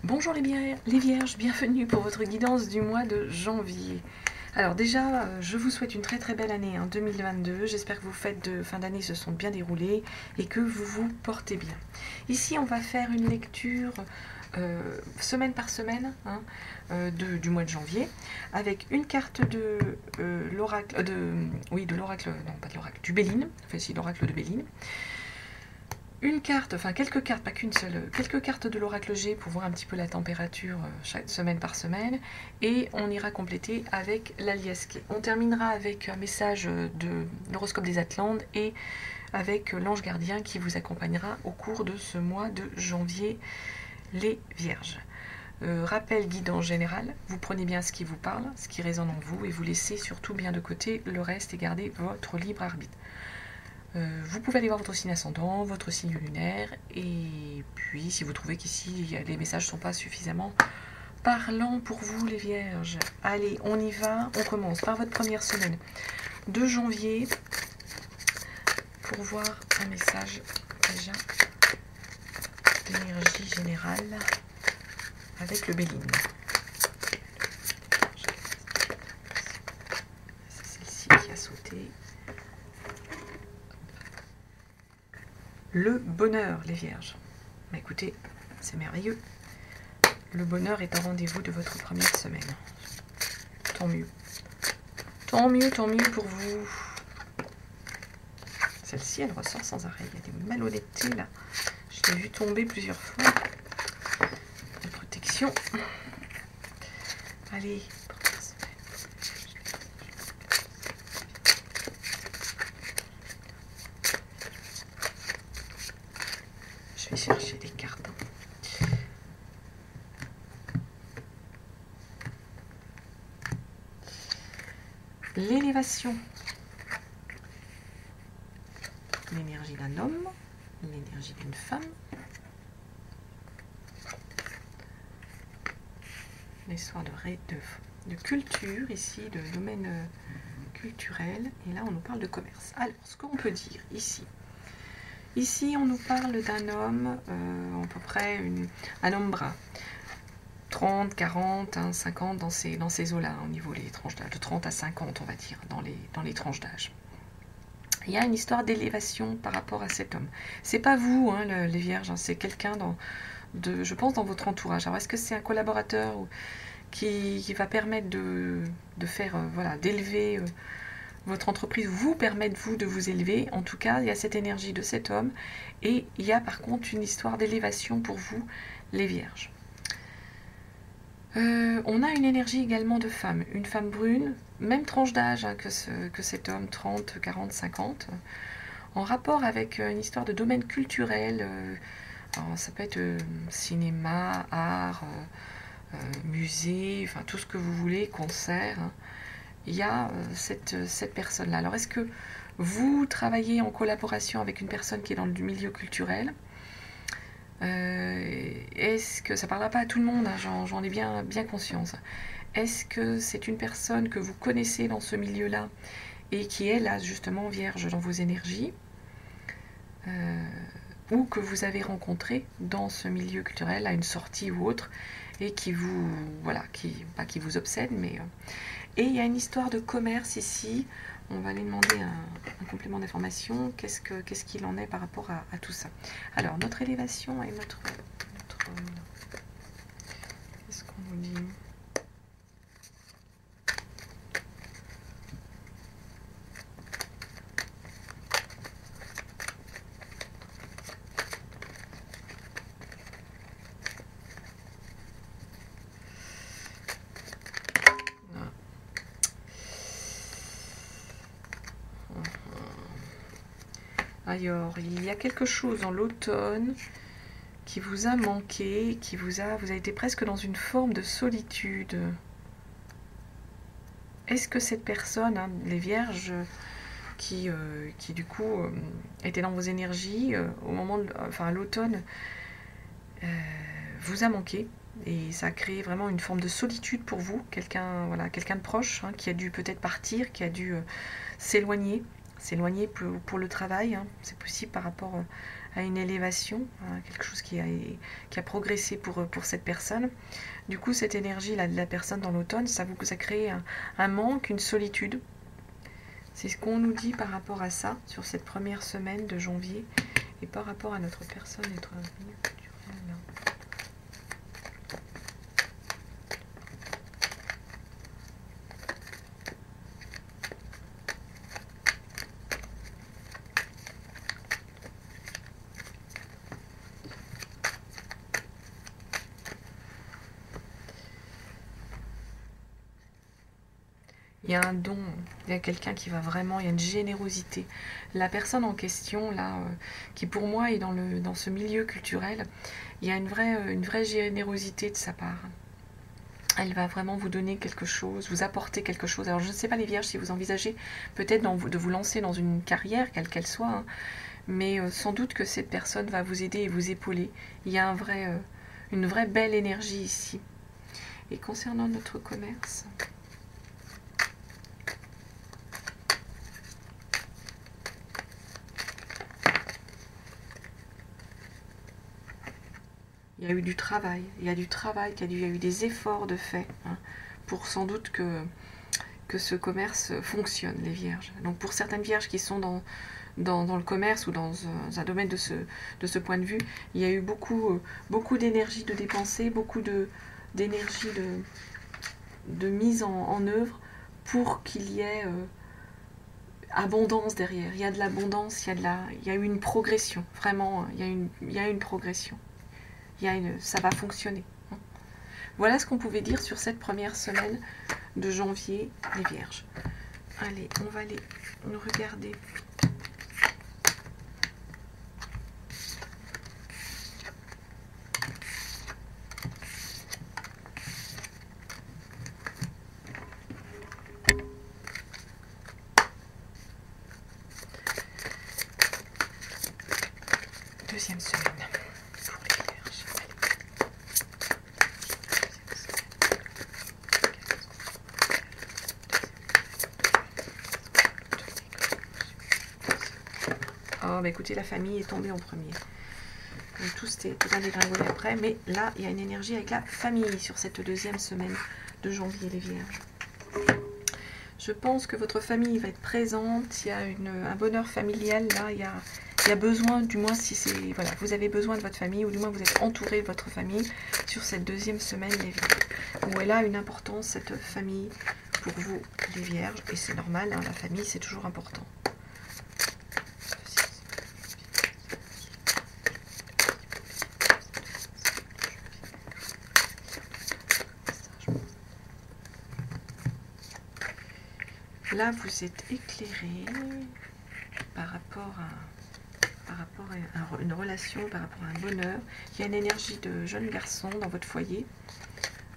Bonjour les vierges, bienvenue pour votre guidance du mois de janvier. Alors déjà, je vous souhaite une très très belle année 2022. J'espère que vos fêtes de fin d'année se sont bien déroulées et que vous vous portez bien. Ici, on va faire une lecture semaine par semaine du mois de janvier avec une carte de l'oracle, du Béline, enfin si, l'oracle de Béline. Une carte, enfin quelques cartes, pas qu'une seule, quelques cartes de l'oracle G pour voir un petit peu la température chaque semaine par semaine, et on ira compléter avec l'Aliasqué. On terminera avec un message de l'horoscope des Atlantes et avec l'ange gardien qui vous accompagnera au cours de ce mois de janvier, les Vierges. Rappel guidant général, vous prenez bien ce qui vous parle, ce qui résonne en vous, et vous laissez surtout bien de côté le reste et gardez votre libre arbitre. Vous pouvez aller voir votre signe ascendant, votre signe lunaire, et puis si vous trouvez qu'ici les messages ne sont pas suffisamment parlants pour vous les Vierges, allez, on y va, on commence par votre première semaine de janvier pour voir un message déjà d'énergie générale avec le Béline. C'est celle-ci qui a sauté. Le bonheur, les Vierges. Bah, écoutez, c'est merveilleux. Le bonheur est un rendez-vous de votre première semaine. Tant mieux. Tant mieux pour vous. Celle-ci, elle ressort sans arrêt. Il y a des malhonnêtetés là. Je l'ai vu tomber plusieurs fois. La protection. Allez. Je vais chercher des cartes. L'élévation. L'énergie d'un homme, l'énergie d'une femme. L'histoire de culture, ici, de domaine culturel. Et là, on nous parle de commerce. Alors, ce qu'on peut dire ici. Ici, on nous parle d'un homme, à peu près un homme brun. 30, 40, 50 dans ces eaux-là, au niveau des tranches d'âge. De 30 à 50, on va dire, dans les tranches d'âge. Il y a une histoire d'élévation par rapport à cet homme. C'est pas vous, les Vierges, c'est quelqu'un je pense, dans votre entourage. Alors, est-ce que c'est un collaborateur qui va permettre de faire, d'élever votre entreprise, vous permettre, vous, de vous élever? En tout cas, il y a cette énergie de cet homme. Et il y a, par contre, une histoire d'élévation pour vous, les Vierges. On a une énergie également de femme. Une femme brune, même tranche d'âge que cet homme, 30, 40, 50, en rapport avec une histoire de domaine culturel. Alors, ça peut être cinéma, art, musée, enfin tout ce que vous voulez, concert. Il y a cette personne-là. Alors, est-ce que vous travaillez en collaboration avec une personne qui est dans le milieu culturel? Est-ce que ça ne parlera pas à tout le monde, j'en ai bien conscience. Est-ce que c'est une personne que vous connaissez dans ce milieu-là et qui est là justement vierge dans vos énergies, ou que vous avez rencontré dans ce milieu culturel à une sortie ou autre et qui vous qui vous obsède, mais et il y a une histoire de commerce ici. On va aller demander un complément d'information. Qu'est-ce qu'il en est par rapport à tout ça? Alors, notre élévation et notre qu'est-ce qu'on nous dit? Alors, il y a quelque chose dans l'automne qui vous a manqué, vous avez été presque dans une forme de solitude. Est-ce que cette personne, les Vierges, qui du coup était dans vos énergies au moment à l'automne, vous a manqué et ça a créé vraiment une forme de solitude pour vous, quelqu'un de proche qui a dû peut-être partir, qui a dû s'éloigner pour le travail, c'est possible par rapport à une élévation, hein, quelque chose qui a progressé pour cette personne. Du coup, cette énergie-là de la personne dans l'automne, ça a créé un manque, une solitude. C'est ce qu'on nous dit par rapport à ça, sur cette première semaine de janvier, et par rapport à notre personne, notre vie culturelle. Il y a un don, il y a quelqu'un qui va vraiment, il y a une générosité. La personne en question, là, qui pour moi est dans ce milieu culturel, il y a une vraie générosité de sa part. Elle va vraiment vous donner quelque chose, vous apporter quelque chose. Alors je ne sais pas les vierges si vous envisagez peut-être de vous lancer dans une carrière, quelle qu'elle soit, hein, mais sans doute que cette personne va vous aider et vous épauler. Il y a une vraie belle énergie ici. Et concernant notre commerce... Il y a eu du travail, il y a eu des efforts de fait, hein, pour sans doute que ce commerce fonctionne, les vierges. Donc pour certaines vierges qui sont dans le commerce ou dans un domaine de ce point de vue, il y a eu beaucoup d'énergie de dépenser, beaucoup d'énergie de mise en œuvre pour qu'il y ait abondance derrière. Il y a de l'abondance, il y a eu une progression, vraiment, il y a une progression. Ça va fonctionner. Voilà ce qu'on pouvait dire sur cette première semaine de janvier, les vierges. Allez, on va aller nous regarder. Deuxième semaine. Oh, bah écoutez, la famille est tombée en premier. Donc, tout va dégringoler après, mais là, il y a une énergie avec la famille sur cette deuxième semaine de janvier, les vierges. Je pense que votre famille va être présente, il y a un bonheur familial, là, il y a besoin, du moins si c'est... Voilà, vous avez besoin de votre famille, ou du moins vous êtes entouré de votre famille sur cette deuxième semaine, les vierges. Où elle a une importance, cette famille, pour vous, les vierges, et c'est normal, hein, la famille, c'est toujours important. Là, vous êtes éclairé par rapport à une relation, par rapport à un bonheur. Il y a une énergie de jeune garçon dans votre foyer,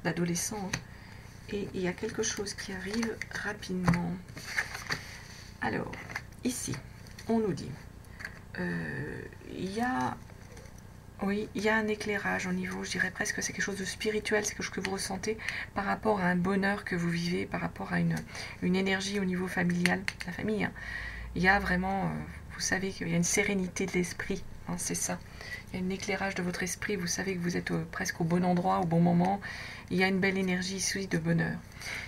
d'adolescent, hein, et il y a quelque chose qui arrive rapidement. Alors, ici, on nous dit, il y a un éclairage au niveau, je dirais presque que c'est quelque chose de spirituel, c'est quelque chose que vous ressentez par rapport à un bonheur que vous vivez, par rapport à une énergie au niveau familial, la famille. Hein. Il y a vraiment, vous savez qu'il y a une sérénité de l'esprit, hein, c'est ça. Il y a un éclairage de votre esprit, vous savez que vous êtes presque au bon endroit, au bon moment. Il y a une belle énergie ici de bonheur.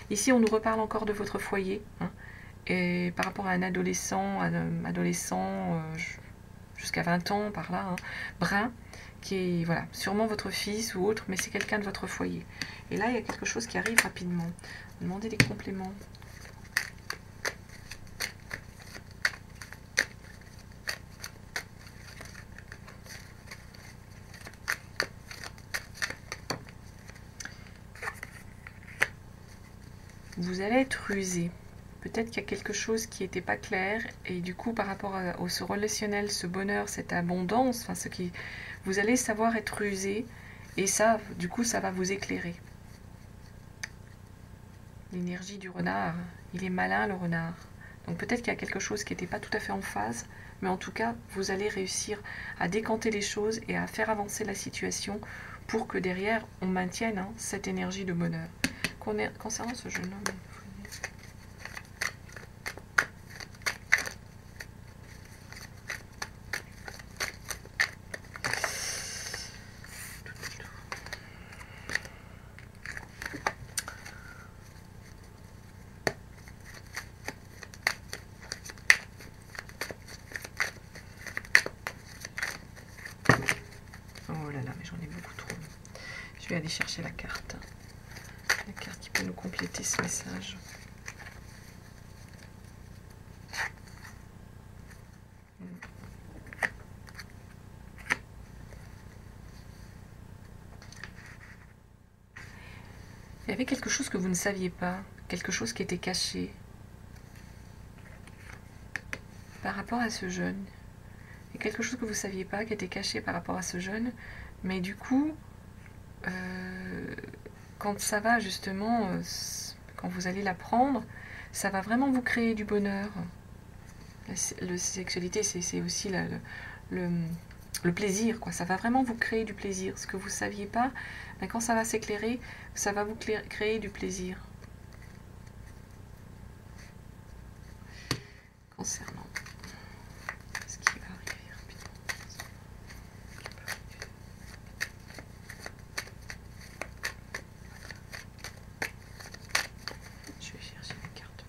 Ici, on nous reparle encore de votre foyer, hein, et par rapport à un adolescent jusqu'à 20 ans, par là, hein, brun, qui est, voilà, sûrement votre fils ou autre, mais c'est quelqu'un de votre foyer. Et là, il y a quelque chose qui arrive rapidement. Demandez des compléments. Vous allez être rusé. Peut-être qu'il y a quelque chose qui n'était pas clair, et du coup, par rapport au ce relationnel, ce bonheur, cette abondance, enfin, vous allez savoir être rusé, et ça, du coup, ça va vous éclairer. L'énergie du renard, il est malin, le renard. Donc peut-être qu'il y a quelque chose qui n'était pas tout à fait en phase, mais en tout cas, vous allez réussir à décanter les choses et à faire avancer la situation pour que derrière, on maintienne, hein, cette énergie de bonheur. Concernant ce jeune homme, vais aller chercher la carte. La carte qui peut nous compléter ce message. Il y avait quelque chose que vous ne saviez pas, quelque chose qui était caché par rapport à ce jeune. Il y a quelque chose que vous ne saviez pas qui était caché par rapport à ce jeune, mais du coup, quand ça va justement, quand vous allez l'apprendre, ça va vraiment vous créer du bonheur. La sexualité, c'est aussi le plaisir, quoi. Ça va vraiment vous créer du plaisir. Ce que vous ne saviez pas, ben, quand ça va s'éclairer, ça va vous créer du plaisir. Concernant ce qui va arriver rapidement. Je vais chercher la carte.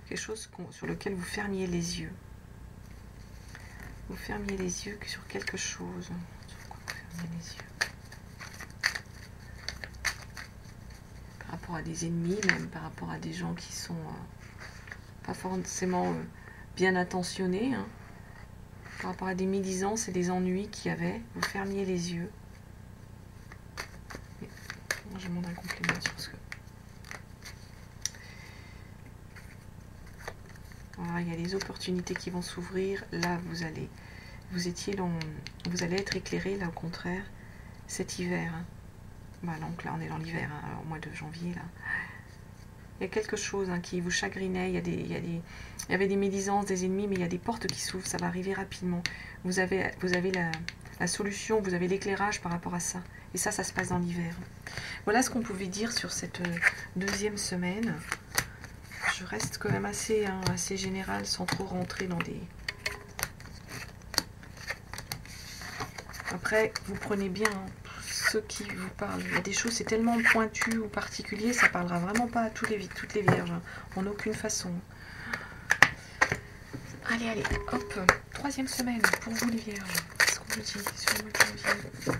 Quelque chose sur lequel vous fermiez les yeux. Vous fermiez les yeux sur quelque chose. Sur quoi vous fermiez les yeux? Par rapport à des ennemis, même par rapport à des gens qui sont pas forcément bien intentionnés. Hein. Par rapport à des médisances et des ennuis qu'il y avait, vous fermiez les yeux. Et moi, je demande un complément sur ce que... Voilà, il y a les opportunités qui vont s'ouvrir. Là, vous allez être éclairé, là, au contraire, cet hiver. Hein. Bah, donc là, on est dans l'hiver, hein, au mois de janvier, là. Il y a quelque chose hein, qui vous chagrinait, il y avait des médisances, des ennemis, mais il y a des portes qui s'ouvrent, ça va arriver rapidement. Vous avez la solution, vous avez l'éclairage par rapport à ça. Et ça se passe dans l'hiver. Voilà ce qu'on pouvait dire sur cette deuxième semaine. Je reste quand même assez général, sans trop rentrer dans des... Après, vous prenez bien ceux qui vous parlent. Il y a des choses, c'est tellement pointu ou particulier, ça parlera vraiment pas à toutes les vierges, hein, en aucune façon. Allez, allez, hop, troisième semaine pour vous les vierges. Qu'est-ce qu'on vous dit sur le mois de janvier?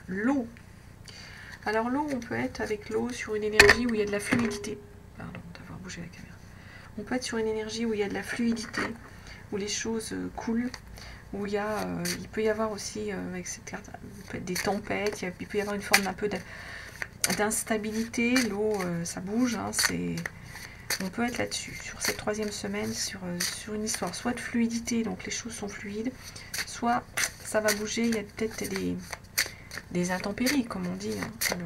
L'eau. Alors l'eau, on peut être avec l'eau sur une énergie où il y a de la fluidité. Pardon d'avoir bougé la caméra. On peut être sur une énergie où il y a de la fluidité, où les choses coulent, où il peut y avoir aussi, avec cette carte, des tempêtes, il peut y avoir une forme d'un peu d'instabilité. L'eau, ça bouge, hein, on peut être là-dessus, sur cette troisième semaine, sur une histoire, soit de fluidité, donc les choses sont fluides, soit ça va bouger, il y a peut-être des intempéries, comme on dit. Hein.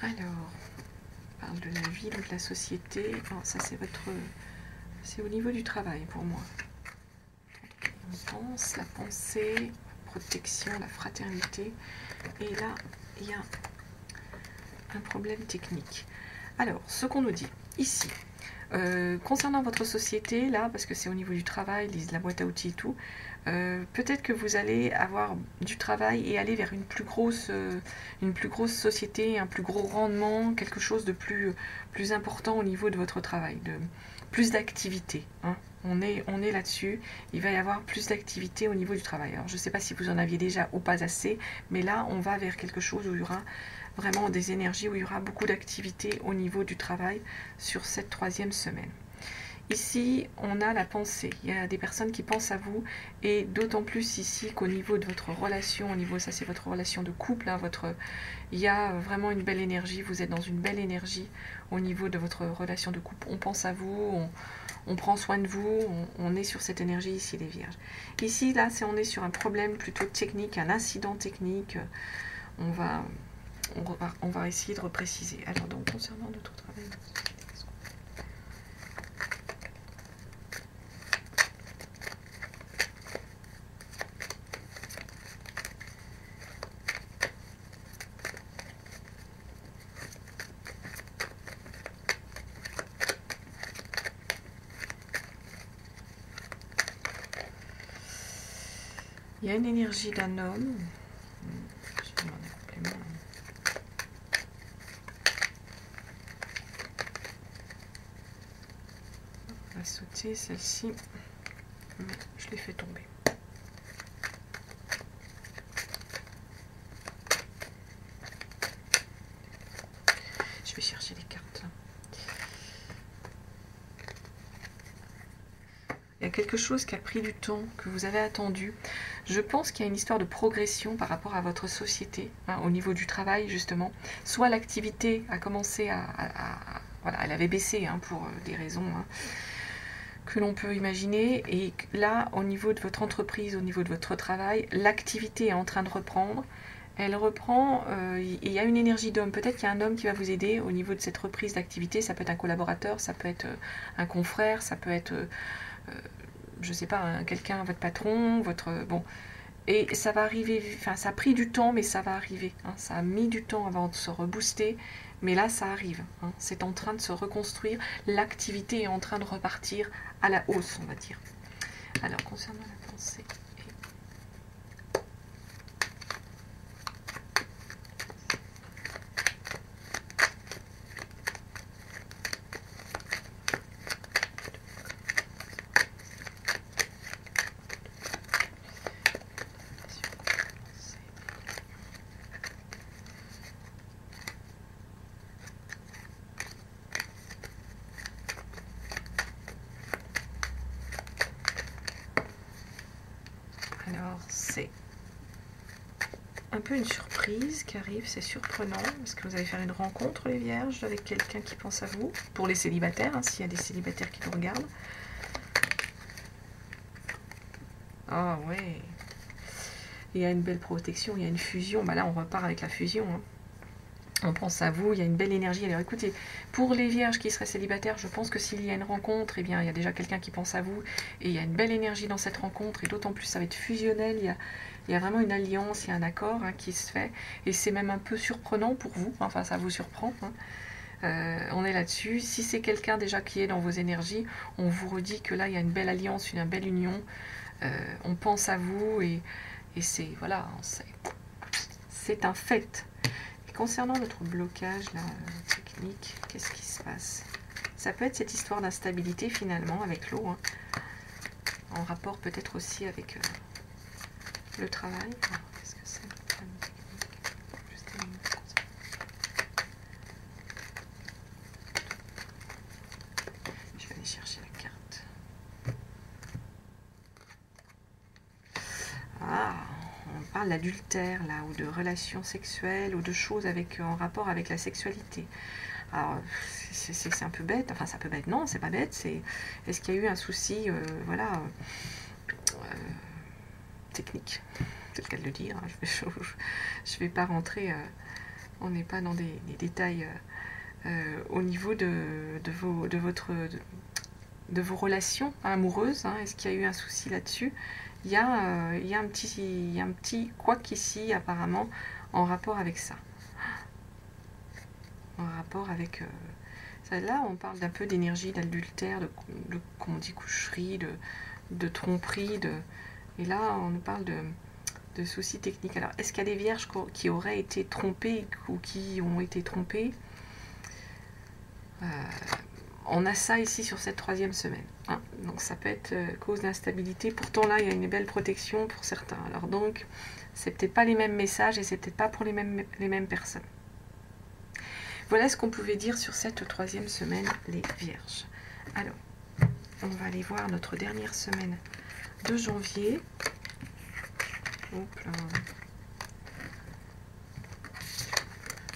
Alors, on parle de la vie, de la société. Alors, ça, c'est au niveau du travail pour moi. On pense, la pensée, la protection, la fraternité. Et là, il y a un problème technique. Alors, ce qu'on nous dit ici, concernant votre société, là, parce que c'est au niveau du travail, la boîte à outils et tout, peut-être que vous allez avoir du travail et aller vers une plus grosse société, un plus gros rendement, quelque chose de plus important au niveau de votre travail, de plus d'activité. Hein. On est là-dessus, il va y avoir plus d'activité au niveau du travail. Alors je ne sais pas si vous en aviez déjà ou pas assez, mais là on va vers quelque chose où il y aura vraiment des énergies, où il y aura beaucoup d'activité au niveau du travail sur cette troisième semaine. Ici, on a la pensée. Il y a des personnes qui pensent à vous, et d'autant plus ici qu'au niveau de votre relation, ça c'est votre relation de couple, hein, il y a vraiment une belle énergie, vous êtes dans une belle énergie au niveau de votre relation de couple. On pense à vous, on prend soin de vous, on est sur cette énergie ici, les vierges. Ici, là, on est sur un problème plutôt technique, un incident technique. On va essayer de repréciser. Alors, donc, concernant notre travail... Il y a une énergie d'un homme. Je vais demander un complément. On va sauter celle-ci. Mais je l'ai fait tomber. Je vais chercher les cartes. Il y a quelque chose qui a pris du temps, que vous avez attendu. Je pense qu'il y a une histoire de progression par rapport à votre société, hein, au niveau du travail justement. Soit l'activité a commencé voilà, elle avait baissé hein, pour des raisons hein, que l'on peut imaginer. Et là, au niveau de votre entreprise, au niveau de votre travail, l'activité est en train de reprendre. Elle reprend, il y a une énergie d'homme. Peut-être qu'il y a un homme qui va vous aider au niveau de cette reprise d'activité. Ça peut être un collaborateur, ça peut être un confrère, ça peut être, je ne sais pas, quelqu'un, votre patron, votre... Bon. Et ça va arriver, enfin ça a pris du temps, mais ça va arriver. Hein. Ça a mis du temps avant de se rebooster, mais là ça arrive. Hein. C'est en train de se reconstruire. L'activité est en train de repartir à la hausse, on va dire. Alors, concernant la pensée... Alors, c'est un peu une surprise qui arrive, c'est surprenant, parce que vous allez faire une rencontre, les vierges, avec quelqu'un qui pense à vous, pour les célibataires, hein, s'il y a des célibataires qui nous regardent. Ah ouais, il y a une belle protection, il y a une fusion, bah là on repart avec la fusion, hein. On pense à vous, il y a une belle énergie. Alors écoutez, pour les vierges qui seraient célibataires, je pense que s'il y a une rencontre, eh bien il y a déjà quelqu'un qui pense à vous, et il y a une belle énergie dans cette rencontre, et d'autant plus ça va être fusionnel, il y a vraiment une alliance, il y a un accord hein, qui se fait, et c'est même un peu surprenant pour vous, enfin ça vous surprend, hein. On est là-dessus. Si c'est quelqu'un déjà qui est dans vos énergies, on vous redit que là il y a une belle alliance, une belle union, on pense à vous, et c'est, voilà, c'est un fait. Concernant notre blocage là, technique, qu'est-ce qui se passe? Ça peut être cette histoire d'instabilité finalement avec l'eau, hein, en rapport peut-être aussi avec le travail. Qu'est-ce que c'est? Je vais aller chercher la carte. Ah, on parle d'adultère là, ou de relations sexuelles, ou de choses en rapport avec la sexualité. Alors, c'est un peu bête, enfin c'est un peu bête, non, c'est pas bête, est-ce qu'il y a eu un souci, voilà, technique, c'est le cas de le dire, hein, je vais pas rentrer, on n'est pas dans des détails au niveau de vos relations amoureuses, hein, est-ce qu'il y a eu un souci là-dessus? Il y a un petit couac ici apparemment en rapport avec ça. En rapport avec... là, on parle d'un peu d'énergie, d'adultère, comment on dit, coucherie, de tromperie, et là, on nous parle de soucis techniques. Alors, est-ce qu'il y a des vierges qui auraient été trompées ou qui ont été trompées? On a ça ici sur cette 3e semaine. Hein. Donc, ça peut être cause d'instabilité. Pourtant, là, il y a une belle protection pour certains. Alors, donc, c'est peut-être pas les mêmes messages et c'est peut-être pas pour les mêmes personnes. Voilà ce qu'on pouvait dire sur cette 3e semaine, les vierges. Alors, on va aller voir notre dernière semaine de janvier. Hop là.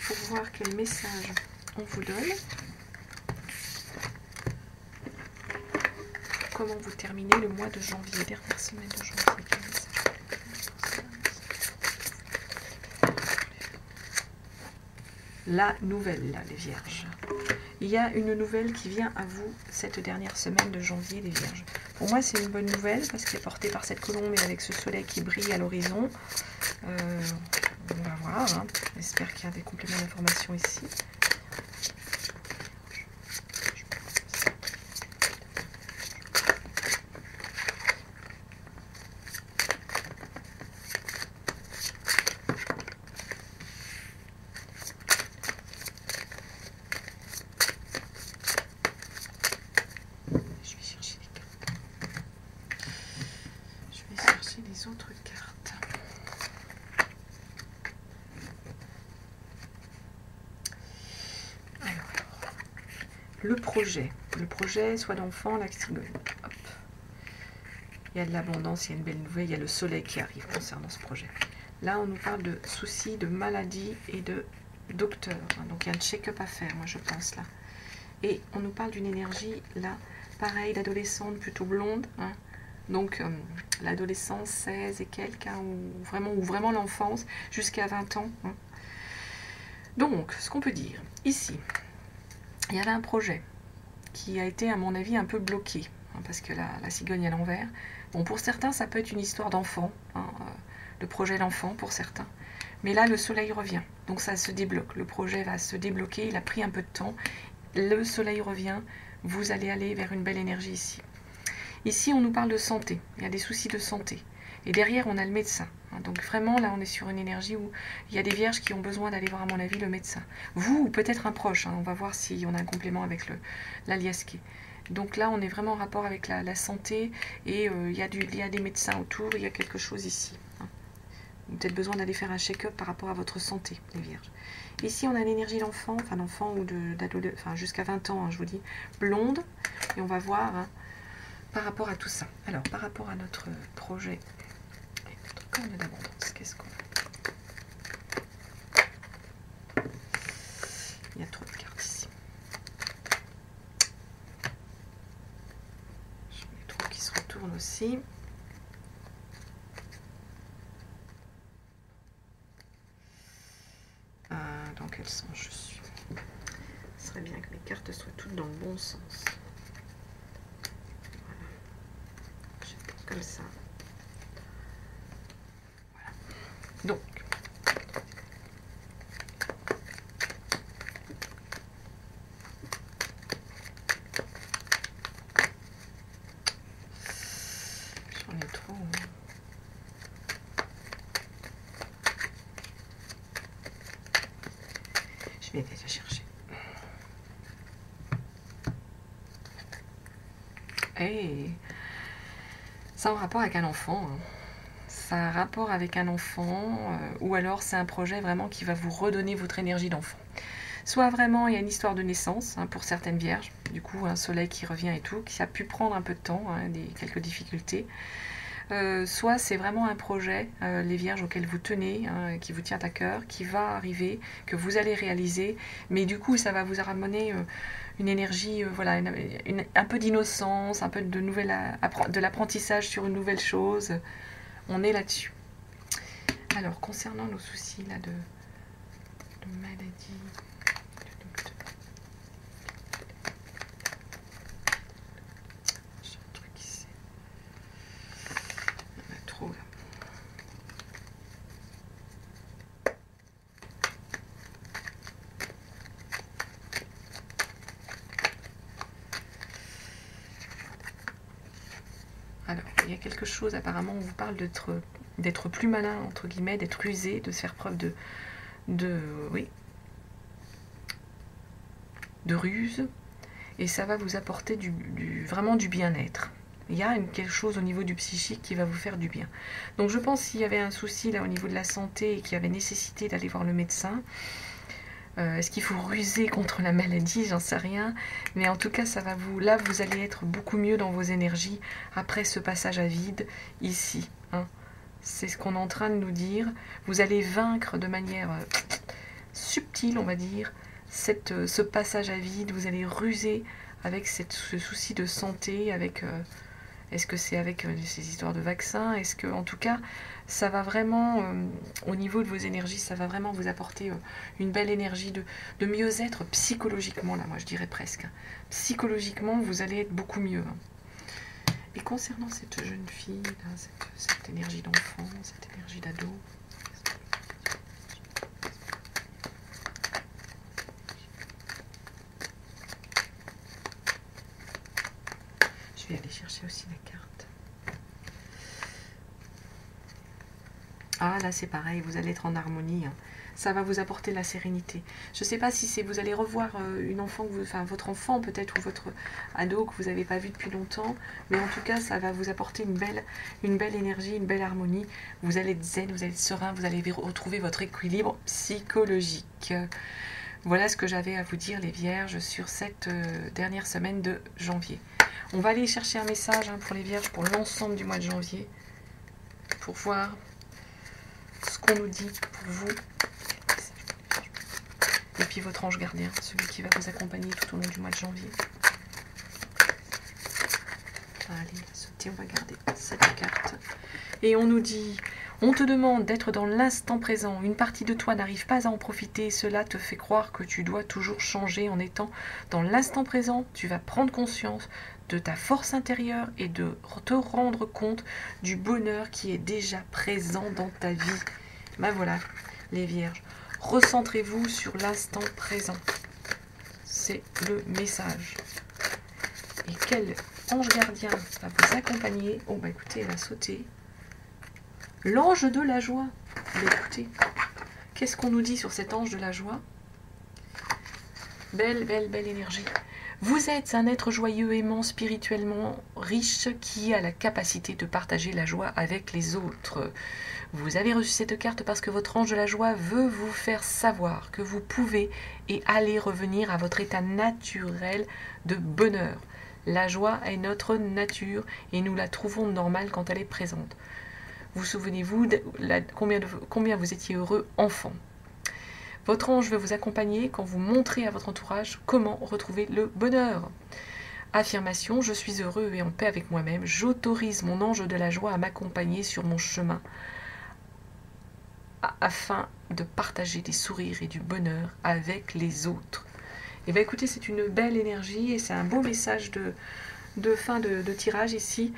Pour voir quel message on vous donne. Comment vous terminez le mois de janvier, dernière semaine de janvier. La nouvelle, là, les vierges. Il y a une nouvelle qui vient à vous cette dernière semaine de janvier, les vierges. Pour moi, c'est une bonne nouvelle parce qu'elle est portée par cette colombe et avec ce soleil qui brille à l'horizon. On va voir. Hein. J'espère qu'il y a des compléments d'information ici. le projet soit d'enfant, la cigogne. Hop. Il y a de l'abondance, il y a une belle nouvelle, il y a le soleil qui arrive concernant ce projet. Là, on nous parle de soucis, de maladies et de docteur. Donc, il y a un check-up à faire, moi, je pense, là. Et on nous parle d'une énergie, là, pareil, d'adolescente plutôt blonde. Hein. Donc, l'adolescence, 16 et quelques, hein, ou vraiment l'enfance, jusqu'à 20 ans. Hein. Donc, ce qu'on peut dire, ici, il y avait un projet qui a été, à mon avis, un peu bloqué, hein, parce que la cigogne à l'envers. Bon, pour certains, ça peut être une histoire d'enfant, hein, le projet d'enfant pour certains. Mais là, le soleil revient, donc ça se débloque. Le projet va se débloquer, il a pris un peu de temps. Le soleil revient, vous allez aller vers une belle énergie ici. Ici, on nous parle de santé, il y a des soucis de santé. Et derrière, on a le médecin. Donc vraiment, là, on est sur une énergie où il y a des vierges qui ont besoin d'aller voir, à mon avis, le médecin. Vous, ou peut-être un proche, hein, on va voir si on a un complément avec l'aliasqué. Donc là, on est vraiment en rapport avec la santé, et il y a des médecins autour, il y a quelque chose ici. Hein. Vous avez peut-être besoin d'aller faire un check-up par rapport à votre santé, les vierges. Ici, on a l'énergie d'enfant, enfin d'enfant ou d'adolescent, enfin jusqu'à 20 ans, hein, je vous dis, blonde, et on va voir... Hein, par rapport à tout ça. Alors, par rapport à notre projet et notre corne d'abondance, qu'est-ce qu'on a? Il y a trop de cartes ici. J'en ai trop qui se retournent aussi. Dans quel sens je suis? Ce serait bien que mes cartes soient toutes dans le bon sens. Comme ça. Voilà. Donc, j'en ai trop. Je vais déjà chercher. Et ça a un rapport avec un enfant. Hein. Ça a un rapport avec un enfant, ou alors c'est un projet vraiment qui va vous redonner votre énergie d'enfant. Soit vraiment il y a une histoire de naissance, hein, pour certaines vierges, du coup un soleil qui revient et tout, qui a pu prendre un peu de temps, hein, quelques difficultés. Soit c'est vraiment un projet, les vierges auxquelles vous tenez, hein, qui vous tient à cœur, qui va arriver, que vous allez réaliser, mais du coup ça va vous ramener une énergie, voilà, un peu d'innocence, un peu de l'apprentissage sur une nouvelle chose. On est là-dessus. Alors, concernant nos soucis là de maladie, j'ai un truc ici. Il y en a trop là. Alors, il y a quelque chose, apparemment, on vous parle d'être plus malin, entre guillemets, d'être rusé, de faire preuve de ruse, et ça va vous apporter vraiment du bien-être. Il y a quelque chose au niveau du psychique qui va vous faire du bien. Donc je pense s'il y avait un souci là au niveau de la santé et qu'il y avait nécessité d'aller voir le médecin, est-ce qu'il faut ruser contre la maladie? J'en sais rien. Mais en tout cas, là, vous allez être beaucoup mieux dans vos énergies après ce passage à vide ici. Hein. C'est ce qu'on est en train de nous dire. Vous allez vaincre de manière subtile, on va dire, ce passage à vide. Vous allez ruser avec ce souci de santé, avec... Est-ce que c'est avec ces histoires de vaccins? Est-ce que, en tout cas, ça va vraiment, au niveau de vos énergies, ça va vraiment vous apporter une belle énergie de mieux-être psychologiquement, là, moi je dirais presque. Psychologiquement, vous allez être beaucoup mieux. Et concernant cette jeune fille, là, cette énergie d'enfant, cette énergie d'ado, je vais aller chercher aussi la carte. Ah, là c'est pareil, vous allez être en harmonie. Hein. Ça va vous apporter la sérénité. Je ne sais pas si vous allez revoir une enfant, votre enfant peut-être, ou votre ado que vous n'avez pas vu depuis longtemps, mais en tout cas, ça va vous apporter une belle énergie, une belle harmonie. Vous allez être zen, vous allez être serein, vous allez retrouver votre équilibre psychologique. Voilà ce que j'avais à vous dire, les Vierges, sur cette dernière semaine de janvier. On va aller chercher un message pour les Vierges pour l'ensemble du mois de janvier, pour voir ce qu'on nous dit pour vous. Et puis votre ange gardien, celui qui va vous accompagner tout au long du mois de janvier. Allez, sauter, on va garder cette carte. Et on nous dit... On te demande d'être dans l'instant présent. Une partie de toi n'arrive pas à en profiter. Cela te fait croire que tu dois toujours changer. En étant dans l'instant présent, tu vas prendre conscience de ta force intérieure et de te rendre compte du bonheur qui est déjà présent dans ta vie. Ben voilà, les Vierges. Recentrez-vous sur l'instant présent. C'est le message. Et quel ange gardien va vous accompagner? Oh, bah écoutez, elle a sauté. L'ange de la joie. Bah écoutez, qu'est-ce qu'on nous dit sur cet ange de la joie? Belle, belle, belle énergie. Vous êtes un être joyeux, aimant, spirituellement riche, qui a la capacité de partager la joie avec les autres. Vous avez reçu cette carte parce que votre ange de la joie veut vous faire savoir que vous pouvez et allez revenir à votre état naturel de bonheur. La joie est notre nature et nous la trouvons normale quand elle est présente. Vous souvenez-vous de combien vous étiez heureux enfant. Votre ange veut vous accompagner quand vous montrez à votre entourage comment retrouver le bonheur. Affirmation, je suis heureux et en paix avec moi-même. J'autorise mon ange de la joie à m'accompagner sur mon chemin afin de partager des sourires et du bonheur avec les autres. Et bien écoutez, c'est une belle énergie et c'est un beau message de fin de tirage ici.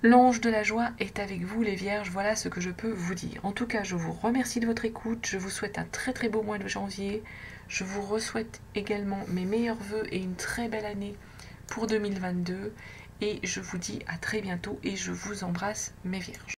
L'ange de la joie est avec vous, les Vierges, voilà ce que je peux vous dire. En tout cas, je vous remercie de votre écoute, je vous souhaite un très très beau mois de janvier. Je vous souhaite également mes meilleurs vœux et une très belle année pour 2022. Et je vous dis à très bientôt et je vous embrasse, mes Vierges.